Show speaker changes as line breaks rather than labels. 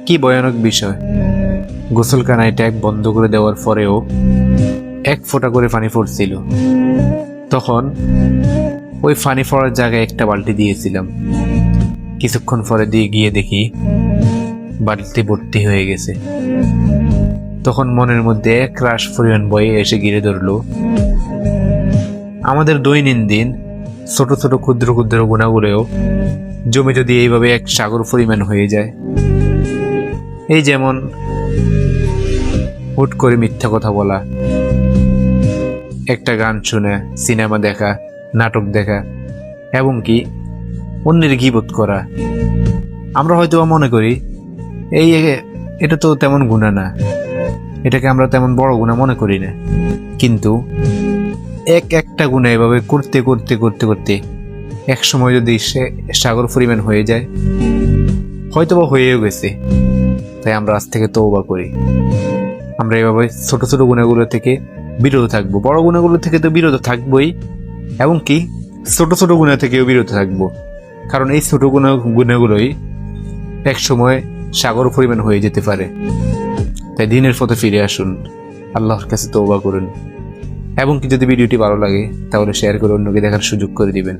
কি ভয়ানক বিষয়, গোসলখানায় ট্যাপ বন্ধ করে দেওয়ার পরেও এক ফোঁটা করে পানি পড়ছিল। তখন ওই পানি পড়ার জায়গায় একটা বালতি দিয়েছিলাম। কিছুক্ষণ পরে দিয়ে গিয়ে দেখি বালতি ভর্তি হয়ে গেছে। তখন মনের মধ্যে এক রাশ পরিমাণ ভয় এসে ঘিরে ধরল। আমাদের দৈনন্দিন ছোট ছোট ক্ষুদ্র ক্ষুদ্র গুণাগুলোও জমে যদি এইভাবে এক সাগর পরিমাণ হয়ে যায়। এই যেমন হুট করে মিথ্যা কথা বলা, একটা গান শুনে, সিনেমা দেখা, নাটক দেখা, এবং কি অন্যের গীবত করা। আমরা হয়তো মনে করি এটা তো তেমন গুনাহ না, এটাকে আমরা তেমন বড় গুনাহ মনে করি না। কিন্তু একটা গুনাহ এভাবে করতে করতে করতে করতে এক সময় যদি সে সাগর পরিমাণ হয়ে যায়, হয়তো বা হয়েও গেছে, তাই আমরা আজ থেকে তওবা করি। আমরা এভাবে ছোট ছোট গুনাহগুলো থেকে বিরত থাকবো। বড় গুনাহগুলো থেকে তো বিরত থাকবোই, এবং কি ছোট ছোট গুনাহ থেকেও বিরত থাকবো। কারণ এই ছোট গুনাহগুলোই এক সময় সাগর পরিমাণ হয়ে যেতে পারে। তাই দিনের পথে ফিরে আসুন, আল্লাহর কাছে তওবা করুন, এবং কি যদি ভিডিওটি ভালো লাগে তাহলে শেয়ার করে অন্যকে দেখার সুযোগ করে দিবেন।